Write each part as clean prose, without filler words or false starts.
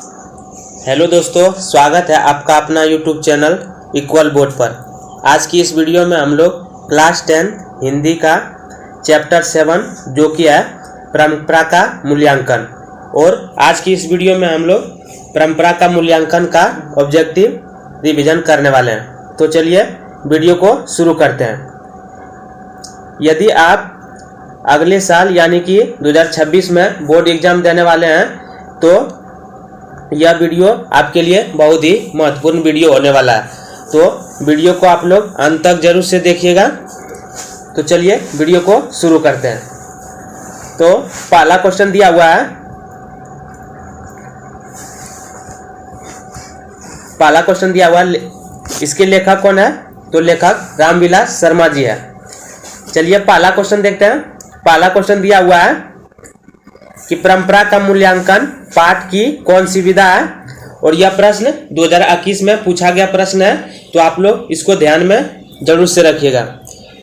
Hello दोस्तों, स्वागत है आपका अपना यूट्यूब चैनल इक्वल बोर्ड पर। आज की इस वीडियो में हम लोग क्लास 10 हिंदी का चैप्टर 7 जो कि है परंपरा का मूल्यांकन, और आज की इस वीडियो में हम लोग परंपरा का मूल्यांकन का ऑब्जेक्टिव रिवीजन करने वाले हैं। तो चलिए वीडियो को शुरू करते हैं। यदि आप अगले साल यानी कि 2026 में बोर्ड एग्जाम देने वाले हैं तो यह वीडियो आपके लिए बहुत ही महत्वपूर्ण वीडियो होने वाला है। तो वीडियो को आप लोग अंत तक जरूर से देखिएगा। तो चलिए वीडियो को शुरू करते हैं। तो पहला क्वेश्चन दिया हुआ है, पहला क्वेश्चन दिया हुआ है, इसके लेखक कौन है? तो लेखक रामविलास शर्मा जी है। चलिए पहला क्वेश्चन देखते हैं। पहला क्वेश्चन दिया हुआ है कि परंपरा का मूल्यांकन पाठ की कौन सी विधा है, और यह प्रश्न 2021 में पूछा गया प्रश्न है। तो आप लोग इसको ध्यान में जरूर से रखिएगा।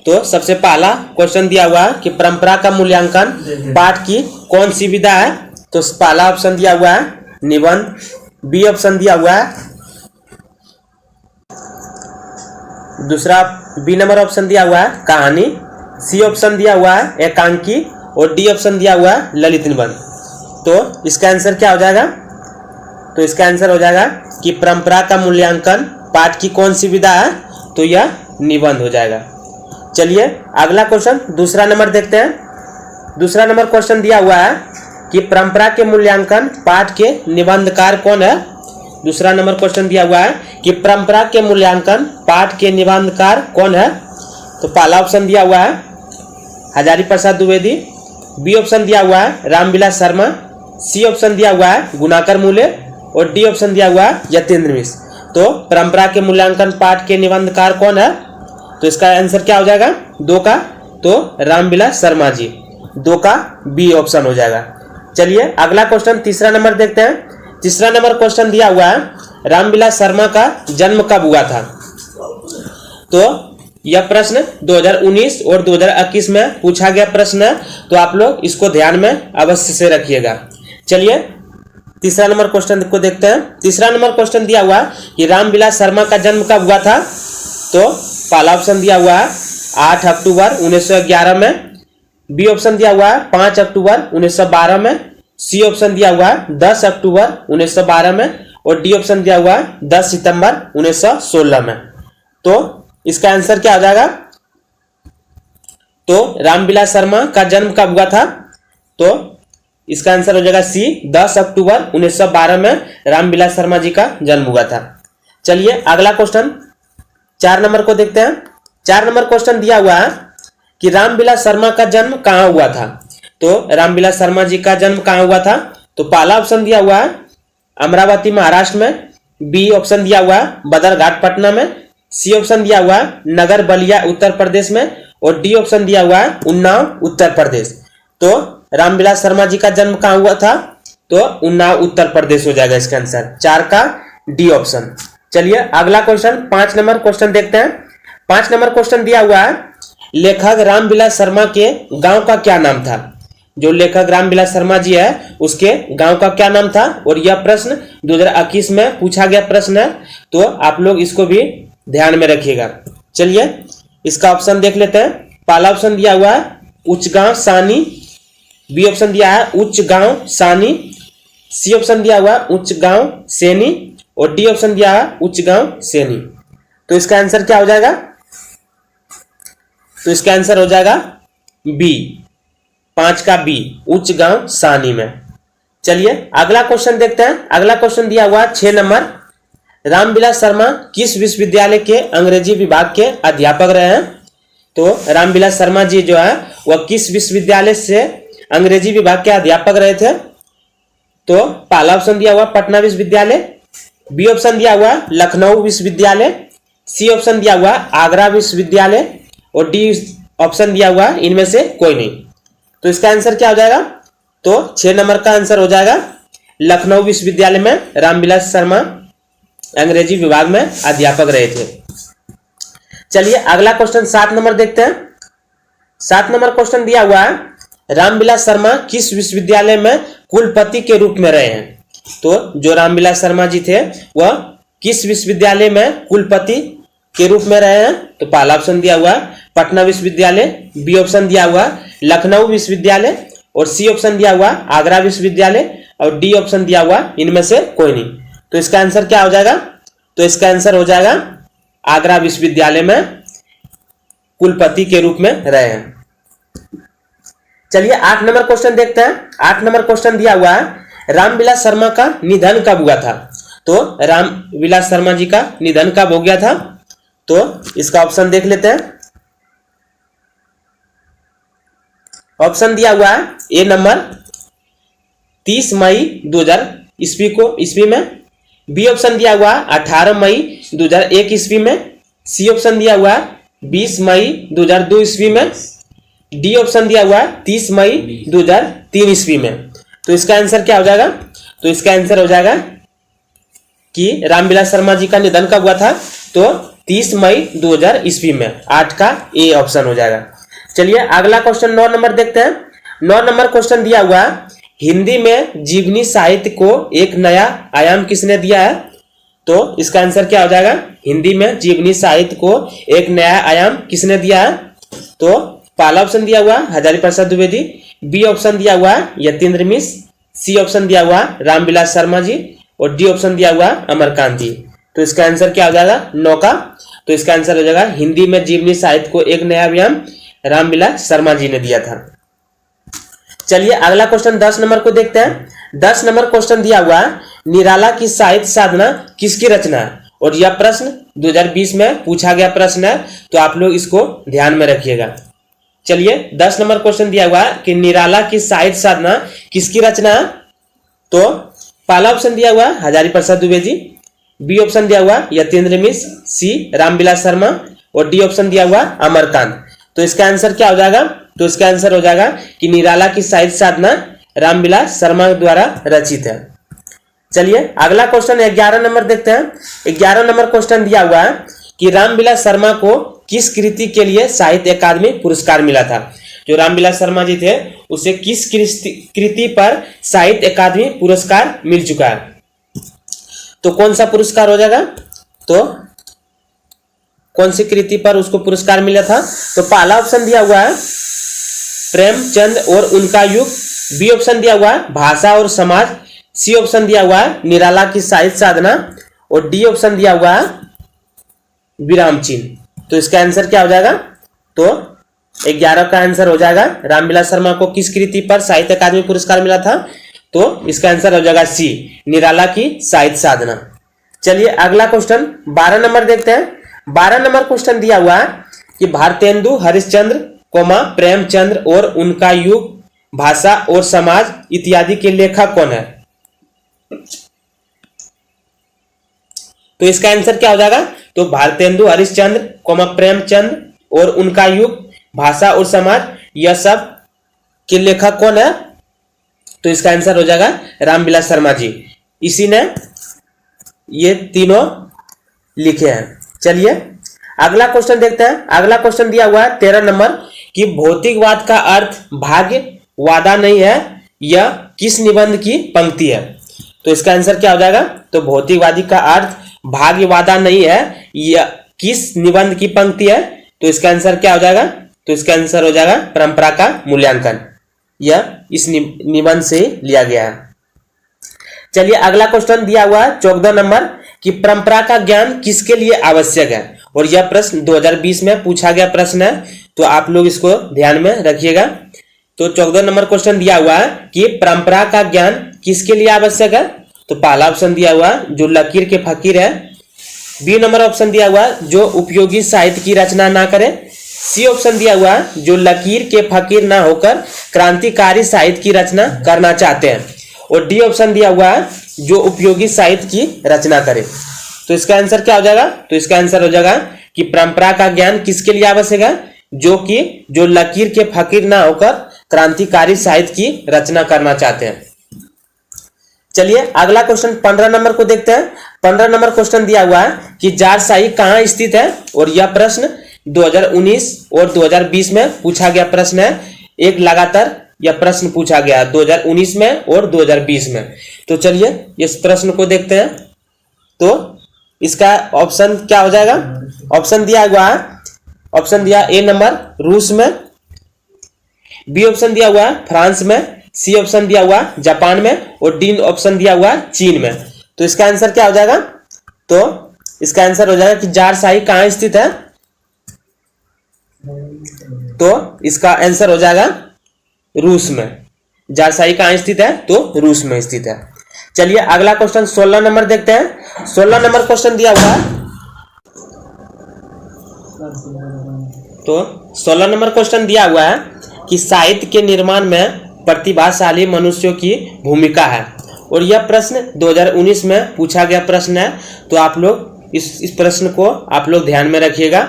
तो सबसे पहला क्वेश्चन दिया हुआ है कि परंपरा का मूल्यांकन पाठ की कौन सी विधा है। तो पहला ऑप्शन दिया हुआ है निबंध, बी ऑप्शन दिया हुआ है, दूसरा बी नंबर ऑप्शन दिया हुआ है कहानी, सी ऑप्शन दिया हुआ है एकांकी, और डी ऑप्शन दिया हुआ है ललित निबंध। तो इसका आंसर क्या हो जाएगा? तो इसका आंसर हो जाएगा कि परंपरा का मूल्यांकन पाठ की कौन सी विधा है। तो यह निबंध हो जाएगा। चलिए अगला क्वेश्चन दूसरा नंबर देखते हैं। दूसरा नंबर क्वेश्चन दिया हुआ है कि परंपरा के मूल्यांकन पाठ के निबंधकार कौन है। दूसरा नंबर क्वेश्चन दिया हुआ है कि परंपरा के मूल्यांकन पाठ के निबंधकार कौन है। तो पहला ऑप्शन दिया हुआ है हजारी प्रसाद द्विवेदी, बी ऑप्शन दिया हुआ है रामविलास शर्मा, सी ऑप्शन दिया हुआ है गुणाकर मूले, और डी ऑप्शन दिया हुआ है यतीन्द्र मिश्र। तो परंपरा के मूल्यांकन पाठ के निबंधकार कौन है? तो इसका आंसर क्या हो जाएगा? दो का तो रामविलास शर्मा जी, दो का बी ऑप्शन हो जाएगा। चलिए अगला क्वेश्चन तीसरा नंबर देखते हैं। तीसरा नंबर क्वेश्चन दिया हुआ है रामविलास शर्मा का जन्म कब हुआ था। तो यह प्रश्न 2019 और 2021 में पूछा गया प्रश्न है। तो आप लोग इसको ध्यान में अवश्य से रखिएगा। चलिए तीसरा नंबर क्वेश्चन को देखते हैं। तीसरा नंबर क्वेश्चन दिया हुआ कि रामविलास शर्मा का जन्म कब हुआ था। तो पहला ऑप्शन दिया हुआ है 8 अक्टूबर 1911 में, बी ऑप्शन दिया हुआ है 5 अक्टूबर 1912 में, सी ऑप्शन दिया हुआ है 10 अक्टूबर 1912 में, और डी ऑप्शन दिया हुआ है 10 सितंबर 1916 में। तो इसका आंसर क्या हो जाएगा? तो रामविलास शर्मा का जन्म कब हुआ था। तो इसका आंसर हो जाएगा सी, 10 अक्टूबर 1912 में रामविलास शर्मा जी का जन्म हुआ था। चलिए अगला क्वेश्चन 4 नंबर को देखते हैं। 4 नंबर क्वेश्चन दिया हुआ है कि रामविलास शर्मा का जन्म कहाँ हुआ था। तो रामविलास शर्मा जी का जन्म कहाँ हुआ था। तो पहला ऑप्शन दिया हुआ है अमरावती महाराष्ट्र में, बी ऑप्शन दिया हुआ है बदरघाट पटना में, सी ऑप्शन दिया हुआ है नगर बलिया उत्तर प्रदेश में, और डी ऑप्शन दिया हुआ है उन्नाव उत्तर प्रदेश। तो रामविलास शर्मा जी का जन्म कहाँ हुआ था। तो उन्नाव उत्तर प्रदेश हो जाएगा इसका आंसर, 4 का डी ऑप्शन। चलिए अगला क्वेश्चन 5 नंबर क्वेश्चन देखते हैं। 5 नंबर क्वेश्चन दिया हुआ है लेखक रामविलास शर्मा के गांव का क्या नाम था। जो लेखक रामविलास शर्मा जी है उसके गांव का क्या नाम था, और यह प्रश्न 2021 में पूछा गया प्रश्न है। तो आप लोग इसको भी ध्यान में रखिएगा। चलिए इसका ऑप्शन देख लेते हैं। पहला ऑप्शन दिया हुआ है उच्च गांव सानी, बी ऑप्शन दिया है उच्च गांव सानी, सी ऑप्शन दिया हुआ है उच्च गांव सेनी, और डी ऑप्शन दिया है उच्च गांव सेनी। तो इसका आंसर क्या हो जाएगा? तो इसका आंसर हो जाएगा बी, 5 का बी, उच्च गांव सानी में। चलिए अगला क्वेश्चन देखते हैं। अगला क्वेश्चन दिया हुआ है 6 नंबर, रामविलास शर्मा किस विश्वविद्यालय के अंग्रेजी विभाग के अध्यापक रहे हैं। तो रामविलास शर्मा जी जो है वह किस विश्वविद्यालय से अंग्रेजी विभाग के अध्यापक रहे थे। तो पहला ऑप्शन दिया हुआ पटना विश्वविद्यालय, बी ऑप्शन दिया हुआ लखनऊ विश्वविद्यालय, सी ऑप्शन दिया हुआ आगरा विश्वविद्यालय, और डी ऑप्शन दिया हुआ इनमें से कोई नहीं। तो इसका आंसर क्या हो जाएगा? तो 6 नंबर का आंसर हो जाएगा लखनऊ विश्वविद्यालय में रामविलास शर्मा अंग्रेजी विभाग में अध्यापक रहे थे। चलिए अगला क्वेश्चन 7 नंबर देखते हैं। 7 नंबर क्वेश्चन दिया हुआ है रामविलास शर्मा किस विश्वविद्यालय में कुलपति के रूप में रहे हैं। तो जो रामविलास शर्मा जी थे वह किस विश्वविद्यालय में कुलपति के रूप में रहे हैं? तो पहला ऑप्शन दिया हुआ पटना विश्वविद्यालय, बी ऑप्शन दिया हुआ लखनऊ विश्वविद्यालय, और सी ऑप्शन दिया हुआ आगरा विश्वविद्यालय, और डी ऑप्शन दिया हुआ इनमें से कोई नहीं। तो इसका आंसर क्या हो जाएगा? तो इसका आंसर हो जाएगा आगरा विश्वविद्यालय में कुलपति के रूप में रहे हैं। चलिए 8 नंबर क्वेश्चन देखते हैं। 8 नंबर क्वेश्चन दिया हुआ है रामविलास शर्मा का निधन कब हुआ था? तो रामविलास शर्मा जी का निधन कब हो गया था? तो इसका ऑप्शन देख लेते हैं। ऑप्शन दिया हुआ है ए नंबर 30 मई 2000 ईस्वी में, बी ऑप्शन दिया हुआ 18 मई 2001 ईस्वी में, सी ऑप्शन दिया हुआ 20 मई 2002 ईस्वी में, डी ऑप्शन दिया हुआ 30 मई 2003 ईस्वी में। तो इसका आंसर क्या हो जाएगा? तो इसका आंसर हो जाएगा कि रामविलास शर्मा जी का निधन कब हुआ था? तो 30 मई 2000 ईस्वी में। 8 का ए ऑप्शन हो जाएगा। चलिए अगला क्वेश्चन 9 नंबर देखते हैं। 9 नंबर क्वेश्चन दिया हुआ हिंदी में जीवनी साहित्य को एक नया आयाम किसने दिया है? तो इसका आंसर क्या हो जाएगा? हिंदी में जीवनी साहित्य को एक नया आयाम किसने दिया है? तो पहला ऑप्शन दिया हुआ हजारी प्रसाद द्विवेदी, बी ऑप्शन दिया हुआ यतीन्द्र मिश्र, सी ऑप्शन दिया हुआ रामविलास शर्मा जी, और डी ऑप्शन दिया हुआ अमरकांत जी। तो इसका आंसर क्या हो जाएगा? 9 का। तो इसका आंसर हो जाएगा हिंदी में जीवनी साहित्य को एक नया आयाम रामविलास शर्मा जी ने दिया था। चलिए अगला क्वेश्चन 10 नंबर को देखते हैं। 10 नंबर क्वेश्चन दिया हुआ निराला की साहित्य साधना किसकी रचना है? और यह प्रश्न 2020 में पूछा गया प्रश्न है, तो आप लोग इसको ध्यान में रखिएगा। चलिए 10 नंबर क्वेश्चन दिया हुआ कि निराला की साहित्य साधना किसकी रचना है? तो पहला ऑप्शन दिया हुआ हजारी प्रसाद द्विवेदी, बी ऑप्शन दिया हुआ यतीन्द्र मिश्र, सी रामविलास शर्मा, और डी ऑप्शन दिया हुआ अमरकांत। तो इसका आंसर क्या हो जाएगा? तो इसका आंसर हो जाएगा कि निराला की साहित्य साधना रामविलास शर्मा द्वारा रचित है। चलिए अगला क्वेश्चन 11 नंबर देखते हैं। 11 नंबर क्वेश्चन दिया हुआ है कि रामविलास शर्मा को किस कृति के लिए साहित्य अकादमी पुरस्कार मिला था? जो रामविलास शर्मा जी थे उसे किस कृति पर साहित्य अकादमी पुरस्कार मिल चुका है? तो कौन सा पुरस्कार हो जाएगा? तो कौन सी कृति पर उसको पुरस्कार मिला था? तो पहला ऑप्शन दिया हुआ है प्रेमचंद और उनका युग, बी ऑप्शन दिया हुआ है भाषा और समाज, सी ऑप्शन दिया हुआ है निराला की साहित्य साधना, और डी ऑप्शन दिया हुआ है विराम चिन्ह। तो इसका आंसर क्या हो जाएगा? तो 11 का आंसर हो जाएगा रामविलास शर्मा को किस कृति पर साहित्य अकादमी पुरस्कार मिला था? तो इसका आंसर हो जाएगा सी निराला की साहित्य साधना। चलिए अगला क्वेश्चन 12 नंबर देखते हैं। 12 नंबर क्वेश्चन दिया हुआ है कि भारतेंदु हरिश्चंद्र प्रेमचंद्र और उनका युग, भाषा और समाज इत्यादि के लेखक कौन है? तो इसका आंसर क्या हो जाएगा? तो भारतेंदु हरिश्चंद्र प्रेमचंद और उनका युग, भाषा और समाज, यह सब के लेखक कौन है? तो इसका आंसर हो जाएगा रामविलास शर्मा जी। इसी ने ये तीनों लिखे हैं। चलिए अगला क्वेश्चन देखते हैं। अगला क्वेश्चन दिया हुआ है 13 नंबर कि भौतिकवाद का अर्थ भाग्य वादा नहीं है, यह किस निबंध की पंक्ति है? तो इसका आंसर क्या हो जाएगा? तो भौतिकवादी का अर्थ भाग्य वादा नहीं है, यह किस निबंध की पंक्ति है? तो इसका आंसर क्या हो जाएगा? तो इसका आंसर हो जाएगा परंपरा का मूल्यांकन। यह इस निबंध से लिया गया है। चलिए अगला क्वेश्चन दिया हुआ है 14 नंबर कि परंपरा का ज्ञान किसके लिए आवश्यक है? और यह प्रश्न 2020 में पूछा गया प्रश्न है, तो आप लोग इसको ध्यान में रखिएगा। तो 14 नंबर क्वेश्चन दिया हुआ है कि परंपरा का ज्ञान किसके लिए आवश्यक है? तो पहला ऑप्शन दिया हुआ जो लकीर के फकीर है, बी नंबर ऑप्शन दिया हुआ जो उपयोगी साहित्य की रचना ना करे, सी ऑप्शन दिया हुआ जो लकीर के फकीर ना होकर क्रांतिकारी साहित्य की रचना करना चाहते हैं, और डी ऑप्शन दिया हुआ जो उपयोगी साहित्य की रचना करे। तो इसका आंसर क्या हो जाएगा? तो इसका आंसर हो जाएगा कि परंपरा का ज्ञान किसके लिए आवश्यक है? जो लकीर के फकीर ना होकर क्रांतिकारी साहित्य की रचना करना चाहते हैं। चलिए अगला क्वेश्चन 15 नंबर को देखते हैं। 15 नंबर क्वेश्चन दिया हुआ है कि जारशाही कहाँ स्थित है? और यह प्रश्न 2019 और 2020 में पूछा गया प्रश्न है। एक लगातार यह प्रश्न पूछा गया 2019 में और 2020 में। तो चलिए इस प्रश्न को देखते हैं। तो इसका ऑप्शन क्या हो जाएगा? ऑप्शन दिया हुआ है, ऑप्शन दिया ए नंबर रूस में, बी ऑप्शन दिया हुआ है फ्रांस में, सी ऑप्शन दिया हुआ है जापान में और डी ऑप्शन दिया हुआ है चीन में। तो इसका आंसर क्या हो जाएगा? तो इसका आंसर हो जाएगा कि जार शाही कहां स्थित है? तो इसका आंसर हो जाएगा रूस में। जार शाही कहां स्थित है? तो रूस में स्थित है। चलिए अगला क्वेश्चन 16 नंबर देखते हैं। 16 नंबर क्वेश्चन दिया हुआ है। तो 16 नंबर क्वेश्चन दिया हुआ है कि साहित्य के निर्माण में प्रतिभाशाली मनुष्यों की भूमिका है, और यह प्रश्न 2019 में पूछा गया प्रश्न है। तो आप लोग इस प्रश्न को आप लोग ध्यान में रखिएगा।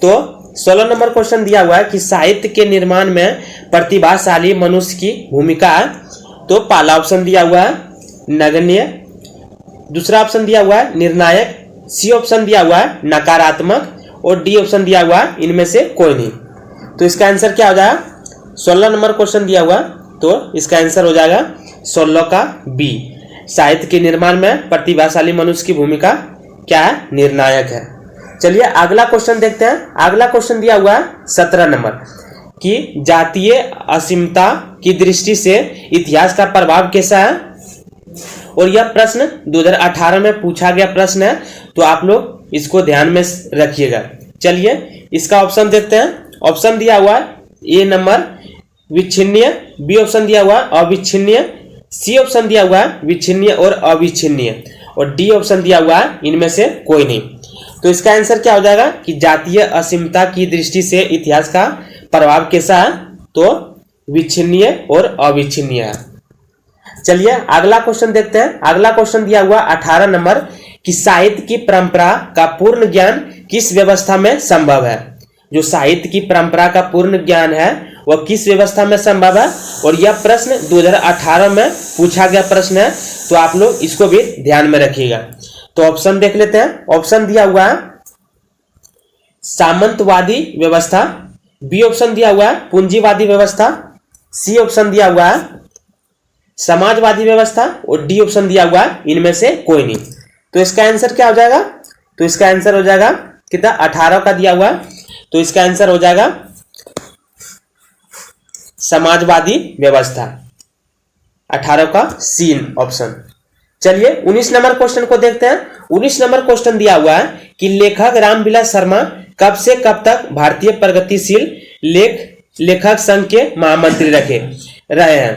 तो 16 नंबर क्वेश्चन दिया हुआ है कि साहित्य के निर्माण में प्रतिभाशाली मनुष्य की भूमिका है। तो पहला ऑप्शन दिया हुआ है नगण्य, दूसरा ऑप्शन दिया हुआ है निर्णायक, सी ऑप्शन दिया हुआ है नकारात्मक और डी ऑप्शन दिया हुआ है इनमें से कोई नहीं। तो इसका आंसर क्या हो जाएगा? 16 नंबर क्वेश्चन दिया हुआ, तो इसका आंसर हो जाएगा 16 का बी। साहित्य के निर्माण में प्रतिभाशाली मनुष्य की भूमिका क्या है? निर्णायक है। चलिए अगला क्वेश्चन देखते हैं। अगला क्वेश्चन दिया हुआ है 17 नंबर कि जातीय असीमता की दृष्टि से इतिहास का प्रभाव कैसा है, और यह प्रश्न 2018 में पूछा गया प्रश्न है। तो आप लोग इसको ध्यान में रखिएगा। चलिए इसका ऑप्शन देखते हैं। ऑप्शन दिया हुआ है ए नंबर विच्छिन्नीय, बी ऑप्शन दिया हुआ है अविच्छिन्नीय, सी ऑप्शन दिया हुआ है विच्छिन्नीय और अविच्छिन्नीय और डी ऑप्शन दिया हुआ है इनमें से कोई नहीं। तो इसका आंसर क्या हो जाएगा कि जातीय असीमता की दृष्टि से इतिहास का प्रभाव कैसा है? तो विच्छिन्नीय और अविच्छिन्नीय है। चलिए अगला क्वेश्चन देखते हैं। अगला क्वेश्चन दिया हुआ 18 नंबर कि साहित्य की परंपरा का पूर्ण ज्ञान किस व्यवस्था में संभव है? जो साहित्य की परंपरा का पूर्ण ज्ञान है वह किस व्यवस्था में संभव है, और यह प्रश्न 2018 में पूछा गया प्रश्न है। तो आप लोग इसको भी ध्यान में रखिएगा। तो ऑप्शन देख लेते हैं। ऑप्शन दिया हुआ है सामंतवादी व्यवस्था, बी ऑप्शन दिया हुआ है पूंजीवादी व्यवस्था, सी ऑप्शन दिया हुआ है समाजवादी व्यवस्था और डी ऑप्शन दिया हुआ है इनमें से कोई नहीं। तो इसका आंसर क्या हो जाएगा? तो इसका आंसर हो जाएगा कितना? 18 का दिया हुआ है। तो इसका आंसर हो जाएगा समाजवादी व्यवस्था, 18 का सी ऑप्शन। चलिए 19 नंबर क्वेश्चन को देखते हैं। 19 नंबर क्वेश्चन दिया हुआ है कि लेखक रामविलास शर्मा कब से कब तक भारतीय प्रगतिशील लेखक संघ के महामंत्री रहे हैं?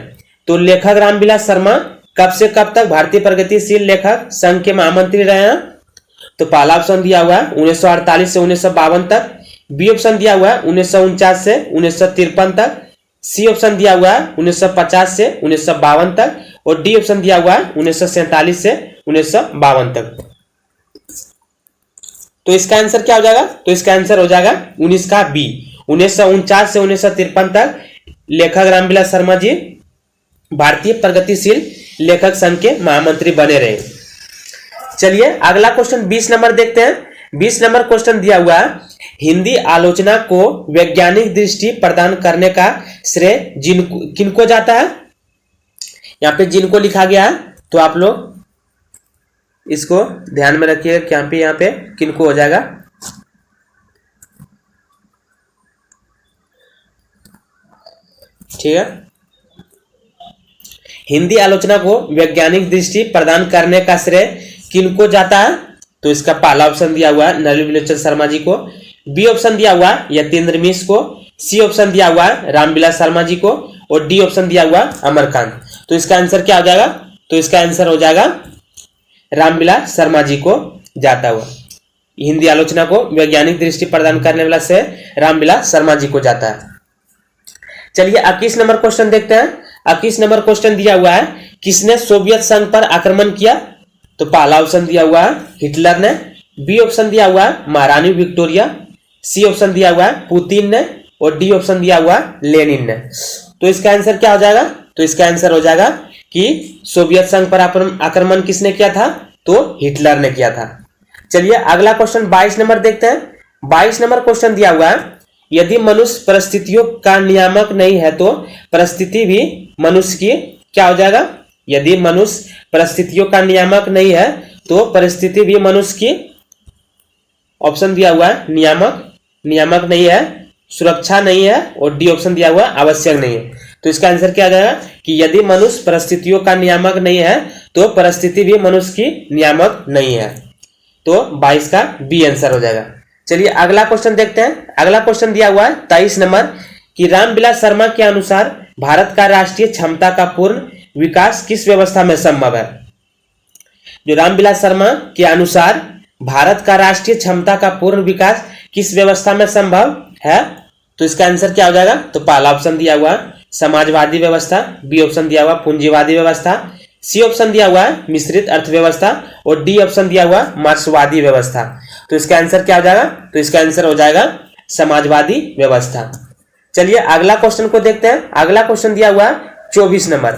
तो लेखक रामविलास शर्मा कब से कब तक भारतीय प्रगतिशील लेखक संघ के महामंत्री रहे हैं? तो पहला ऑप्शन दिया हुआ है 1948 से 1952 तक, बी ऑप्शन दिया हुआ है 1949 से 1953 तक, सी ऑप्शन दिया हुआ है 1950 से 1952 तक और डी ऑप्शन दिया हुआ है 1947 से 1952 तक। तो इसका आंसर क्या हो जाएगा? तो इसका आंसर हो जाएगा 19 का बी, 1949 से 1953 तक लेखक रामविलास शर्मा जी भारतीय प्रगतिशील लेखक संघ के महामंत्री बने रहे। चलिए अगला क्वेश्चन 20 नंबर देखते हैं। 20 नंबर क्वेश्चन दिया हुआ है हिंदी आलोचना को वैज्ञानिक दृष्टि प्रदान करने का श्रेय किनको जाता है? यहाँ पे जिनको लिखा गया है, तो आप लोग इसको ध्यान में रखिए कि यहाँ पे किनको हो जाएगा। ठीक है, हिंदी आलोचना को वैज्ञानिक दृष्टि प्रदान करने का श्रेय किनको जाता है? तो इसका पहला ऑप्शन दिया हुआ है नलिनी विलोचन शर्मा जी को, बी ऑप्शन दिया हुआ है यतीन्द्र मिश्र को, सी ऑप्शन दिया हुआ है रामविलास शर्मा जी को और डी ऑप्शन दिया हुआ है अमरकांत। तो इसका आंसर क्या हो जाएगा? तो इसका आंसर हो जाएगा रामविलास शर्मा जी को जाता हुआ। हिंदी आलोचना को वैज्ञानिक दृष्टि प्रदान करने वाला से रामविलास शर्मा जी को जाता है। चलिए 21 नंबर क्वेश्चन देखते हैं। 21 नंबर क्वेश्चन दिया हुआ है किसने सोवियत संघ पर आक्रमण किया? तो पहला ऑप्शन दिया हुआ है हिटलर ने, बी ऑप्शन दिया हुआ है महारानी विक्टोरिया, सी ऑप्शन दिया हुआ है पुतिन ने और डी ऑप्शन दिया हुआ है लेनिन ने। तो इसका आंसर क्या हो जाएगा? तो इसका आंसर हो जाएगा कि सोवियत संघ पर आक्रमण किसने किया था? तो हिटलर ने किया था। चलिए अगला क्वेश्चन 22 नंबर देखते हैं। 22 नंबर क्वेश्चन दिया हुआ है यदि मनुष्य परिस्थितियों का नियामक नहीं है तो परिस्थिति भी मनुष्य की क्या हो जाएगा? यदि मनुष्य परिस्थितियों का नियामक नहीं है तो परिस्थिति भी मनुष्य की, ऑप्शन दिया हुआ है नियामक, नियामक नहीं है, सुरक्षा नहीं है, और डी ऑप्शन दिया हुआ आवश्यक नहीं है। तो इसका आंसर क्या आ जाएगा कि यदि मनुष्य परिस्थितियों का नियामक नहीं है तो परिस्थिति भी मनुष्य की नियामक नहीं है। तो 22 का बी आंसर हो जाएगा। चलिए अगला क्वेश्चन देखते हैं। अगला क्वेश्चन दिया हुआ है 23 नंबर कि रामविलास शर्मा के अनुसार भारत का राष्ट्रीय क्षमता का पूर्ण विकास किस व्यवस्था में संभव है? जो रामविलास शर्मा के अनुसार भारत का राष्ट्रीय क्षमता का पूर्ण विकास किस व्यवस्था में संभव है? तो इसका आंसर क्या हो जाएगा? तो पहला ऑप्शन दिया हुआ समाजवादी व्यवस्था, बी ऑप्शन दिया हुआ पूंजीवादी व्यवस्था, सी ऑप्शन दिया हुआ है मिश्रित अर्थव्यवस्था, और डी ऑप्शन दिया हुआ मार्क्सवादी व्यवस्था। तो इसका आंसर क्या हो जाएगा? तो इसका आंसर हो जाएगा समाजवादी व्यवस्था। चलिए अगला क्वेश्चन को देखते हैं। अगला क्वेश्चन दिया हुआ है 24 नंबर।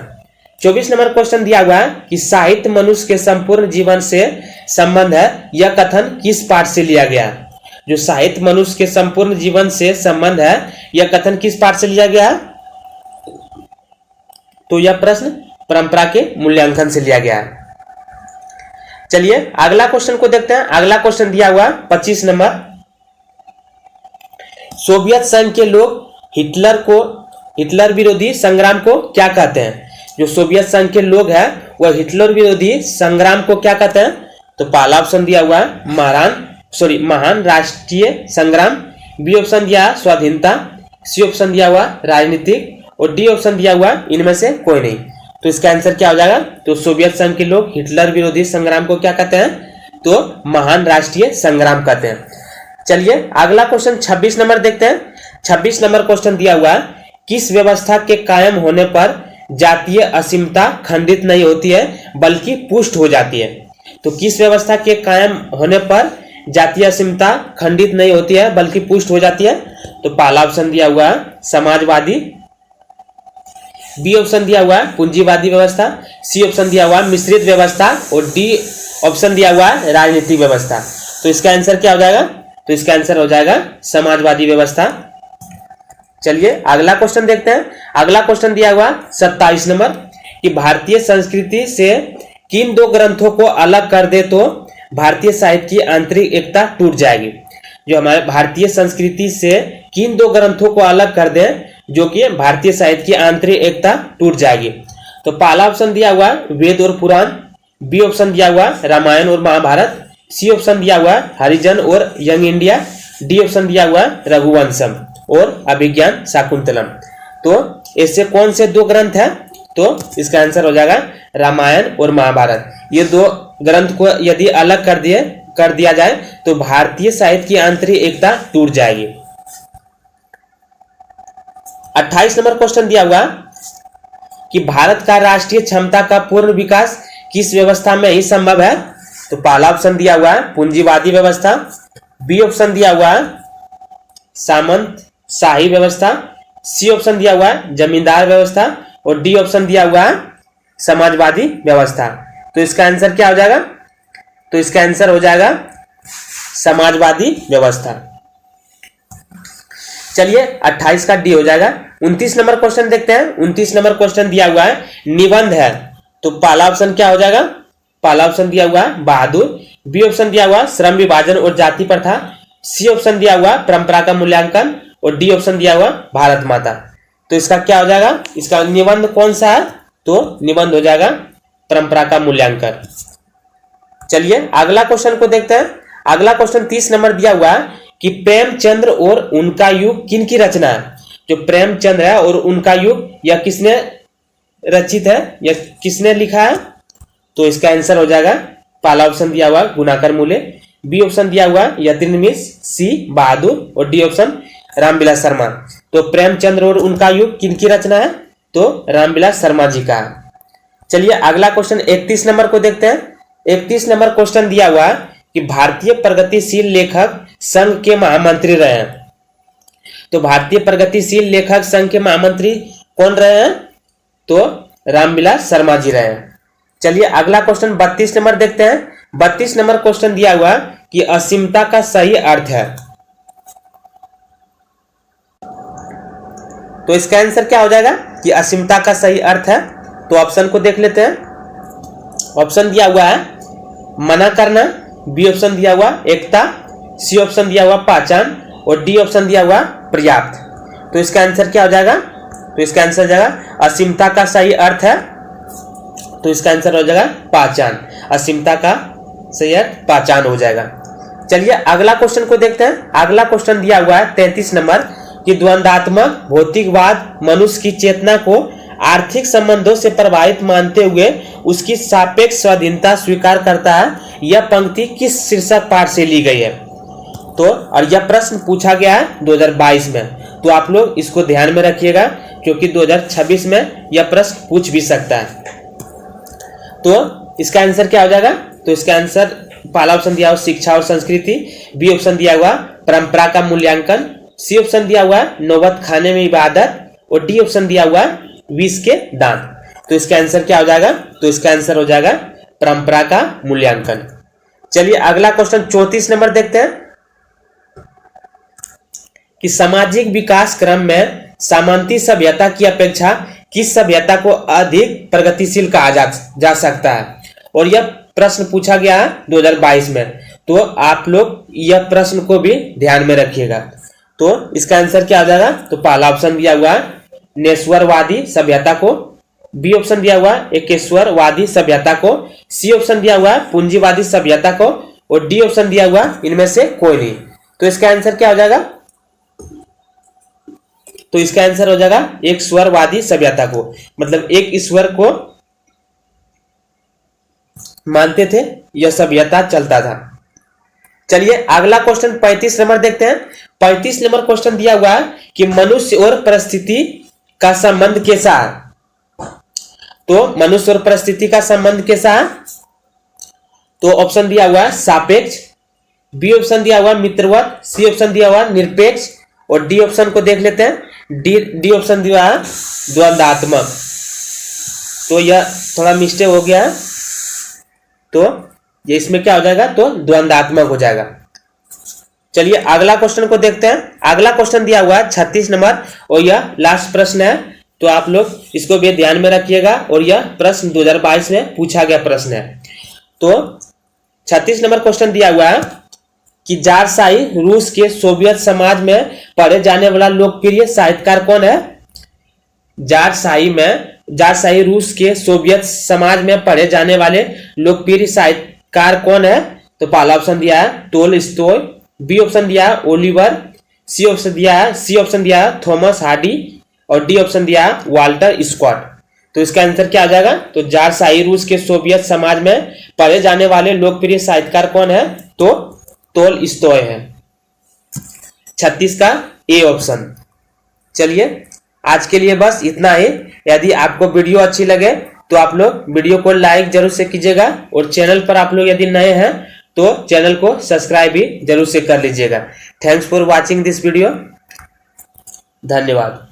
24 नंबर क्वेश्चन दिया हुआ है कि साहित्य मनुष्य के संपूर्ण जीवन से संबंध है, यह कथन किस पाठ से लिया गया? जो साहित्य मनुष्य के संपूर्ण जीवन से संबंध है, यह कथन किस पाठ से लिया गया? तो यह प्रश्न परंपरा के मूल्यांकन से लिया गया है। चलिए अगला क्वेश्चन को देखते हैं। अगला क्वेश्चन दिया हुआ 25 नंबर, सोवियत संघ के लोग हिटलर विरोधी संग्राम को क्या कहते हैं? जो सोवियत संघ के लोग हैं वह हिटलर विरोधी संग्राम को क्या कहते हैं? तो पहला ऑप्शन दिया हुआ महान राष्ट्रीय संग्राम, बी ऑप्शन दिया स्वाधीनता, सी ऑप्शन दिया हुआ राजनीतिक, और डी ऑप्शन दिया हुआ इनमें से कोई नहीं। तो इसका आंसर क्या हो जाएगा? तो सोवियत संघ के लोग हिटलर विरोधी संग्राम को क्या कहते हैं? तो महान राष्ट्रीय संग्राम कहते हैं। चलिए अगला क्वेश्चन 26 नंबर देखते हैं। 26 नंबर क्वेश्चन दिया हुआ है किस व्यवस्था के कायम होने पर जातीय असीमता खंडित नहीं होती है बल्कि पुष्ट हो जाती है? तो किस व्यवस्था के कायम होने पर जातीय असीमता खंडित नहीं होती है बल्कि पुष्ट हो जाती है? तो पहला ऑप्शन दिया हुआ है समाजवादी, बी ऑप्शन दिया हुआ है पूंजीवादी व्यवस्था, सी ऑप्शन दिया हुआ मिश्रित व्यवस्था, और डी ऑप्शन दिया हुआ है राजनीतिक व्यवस्था। तो इसका आंसर क्या हो जाएगा? तो इसका आंसर हो जाएगा समाजवादी व्यवस्था। चलिए अगला क्वेश्चन देखते हैं। अगला क्वेश्चन दिया हुआ 27 नंबर कि भारतीय संस्कृति से किन दो ग्रंथों को अलग कर दे तो भारतीय साहित्य की आंतरिक एकता टूट जाएगी? जो हमारे भारतीय संस्कृति से किन दो ग्रंथों को अलग कर दे जो कि भारतीय साहित्य की आंतरिक एकता टूट जाएगी? तो पहला ऑप्शन दिया हुआ वेद और पुराण, बी ऑप्शन दिया हुआ रामायण और महाभारत, सी ऑप्शन दिया हुआ हरिजन और यंग इंडिया, डी ऑप्शन दिया हुआ रघुवंशम और अभिज्ञान शाकुंतलम। तो ऐसे कौन से दो ग्रंथ हैं? तो इसका आंसर हो जाएगा रामायण और महाभारत। ये दो ग्रंथ को यदि अलग कर दिया जाए तो भारतीय साहित्य की आंतरिक एकता टूट जाएगी। 28 नंबर क्वेश्चन दिया हुआ कि भारत का राष्ट्रीय क्षमता का पूर्ण विकास किस व्यवस्था में ही संभव है? तो पहला ऑप्शन दिया हुआ है पूंजीवादी व्यवस्था, बी ऑप्शन दिया हुआ है सामंत शाही व्यवस्था, सी ऑप्शन दिया हुआ है जमींदार व्यवस्था, और डी ऑप्शन दिया हुआ है समाजवादी व्यवस्था। तो इसका आंसर क्या हो जाएगा? तो इसका आंसर हो जाएगा समाजवादी व्यवस्था। चलिए 28 का डी हो जाएगा। 29 नंबर क्वेश्चन देखते हैं। 29 नंबर क्वेश्चन दिया हुआ है निबंध है। तो पहला ऑप्शन क्या हो जाएगा? पहला ऑप्शन दिया हुआ बहादुर, बी ऑप्शन दिया हुआ श्रम विभाजन और जाति प्रथा, सी ऑप्शन दिया हुआ परंपरा का मूल्यांकन, और डी ऑप्शन दिया हुआ भारत माता। तो इसका क्या हो जाएगा? इसका निबंध कौन सा है? तो निबंध हो जाएगा परंपरा का मूल्यांकन। चलिए अगला क्वेश्चन को देखते हैं। अगला क्वेश्चन 30 नंबर दिया हुआ है कि प्रेमचंद्र और उनका युग किन की रचना है? जो प्रेमचंद्र है और उनका युग यह किसने रचित है, यह किसने लिखा है? तो इसका आंसर हो जाएगा पहला ऑप्शन दिया हुआ गुणाकर मूले, बी ऑप्शन दिया हुआ यतीन्द्र मिश्र, सी बहादुर, और डी ऑप्शन रामविलास शर्मा। तो प्रेमचंद्र और उनका युग किनकी रचना है? तो रामविलास शर्मा जी का। चलिए अगला क्वेश्चन 31 नंबर को देखते हैं। 31 नंबर क्वेश्चन दिया हुआ है कि भारतीय प्रगतिशील लेखक संघ के महामंत्री रहे हैं। तो भारतीय प्रगतिशील लेखक संघ के महामंत्री कौन रहे हैं? तो रामविलास शर्मा जी रहे हैं। चलिए अगला क्वेश्चन 32 नंबर देखते हैं। 32 नंबर क्वेश्चन दिया हुआ कि असीमता का सही अर्थ है। तो इसका आंसर क्या हो जाएगा कि असीमता का सही अर्थ है। तो ऑप्शन को देख लेते हैं। ऑप्शन दिया हुआ है मना करना, बी ऑप्शन दिया हुआ एकता, सी ऑप्शन दिया हुआ पहचान और डी ऑप्शन दिया हुआ पर्याप्त। तो इसका आंसर क्या हो जाएगा? तो इसका आंसर हो जाएगा असीमता का सही अर्थ है, तो इसका आंसर हो जाएगा पहचान। असीमता का सही अर्थ पहचान हो जाएगा। चलिए अगला क्वेश्चन को देखते हैं। अगला क्वेश्चन दिया हुआ है 33 नंबर कि द्वंद्वात्मक भौतिकवाद मनुष्य की चेतना को आर्थिक संबंधों से प्रभावित मानते हुए उसकी सापेक्ष स्वाधीनता स्वीकार करता है। यह पंक्ति किस शीर्षक पाठ से ली गई है? तो और यह प्रश्न पूछा गया है 2022 में। तो आप लोग इसको ध्यान में रखिएगा क्योंकि 2026 में यह प्रश्न पूछ भी सकता है। तो इसका आंसर क्या हो जाएगा? तो इसका आंसर पहला ऑप्शन दिया हुआ शिक्षा और संस्कृति, बी ऑप्शन दिया हुआ परंपरा का मूल्यांकन, सी ऑप्शन दिया हुआ नौबत खाने में इबादत और डी ऑप्शन दिया हुआ विष के दांत। तो इसका आंसर क्या हो जाएगा? तो इसका आंसर हो जाएगा परंपरा का मूल्यांकन। चलिए अगला क्वेश्चन 34 नंबर देखते हैं कि सामाजिक विकास क्रम में सामंती सभ्यता की अपेक्षा किस सभ्यता को अधिक प्रगतिशील कहा जा सकता है? और यह प्रश्न पूछा गया है 2022 में। तो आप लोग यह प्रश्न को भी ध्यान में रखिएगा। तो इसका आंसर क्या आ जाएगा? तो पहला ऑप्शन दिया हुआ है नेश्वरवादी सभ्यता को, बी ऑप्शन दिया हुआ है एकेश्वरवादी सभ्यता को, सी ऑप्शन दिया हुआ है पूंजीवादी सभ्यता को और डी ऑप्शन दिया हुआ इनमें से कोई नहीं। तो इसका आंसर क्या हो जाएगा? तो इसका आंसर हो जाएगा एक स्वरवादी सभ्यता को, मतलब एक ईश्वर को मानते थे, यह सभ्यता चलता था। चलिए अगला क्वेश्चन 35 नंबर देखते हैं। 35 नंबर क्वेश्चन दिया हुआ है कि मनुष्य और परिस्थिति का संबंध कैसा है? तो मनुष्य और परिस्थिति का संबंध कैसा है? तो ऑप्शन दिया हुआ है सापेक्ष, बी ऑप्शन दिया हुआ मित्रवत, सी ऑप्शन दिया हुआ निरपेक्ष और डी ऑप्शन को देख लेते हैं। डी ऑप्शन दिया है द्वंद्वात्मक। तो यह थोड़ा मिस्टेक हो गया है, तो ये इसमें क्या हो जाएगा? तो द्वंद्वात्मक हो जाएगा। चलिए अगला क्वेश्चन को देखते हैं। अगला क्वेश्चन दिया हुआ है 36 नंबर और यह लास्ट प्रश्न है, तो आप लोग इसको भी ध्यान में रखिएगा और यह प्रश्न 2022 में पूछा गया प्रश्न है। तो 36 नंबर क्वेश्चन दिया हुआ है कि जारशाही रूस के सोवियत समाज में पढ़े जाने वाला लोकप्रिय साहित्यकार कौन है? जारशाही रूस के सोवियत समाज में पढ़े जाने वाले लोकप्रिय साहित्यकार कौन है? तो पहला ऑप्शन दिया है टोलस्टॉय, बी ऑप्शन दिया है ओलिवर, सी ऑप्शन दिया है थॉमस हार्डी और डी ऑप्शन दिया है वाल्टर स्कॉट। तो इसका आंसर क्या आ जाएगा? तो जारशाही रूस के सोवियत समाज में पढ़े जाने वाले लोकप्रिय साहित्यकार कौन है? तो टोलस्टॉय है। 36 का ए ऑप्शन। चलिए आज के लिए बस इतना ही। यदि आपको वीडियो अच्छी लगे तो आप लोग वीडियो को लाइक जरूर से कीजिएगा और चैनल पर आप लोग यदि नए हैं तो चैनल को सब्सक्राइब भी जरूर से कर लीजिएगा। Thanks for watching this video. धन्यवाद।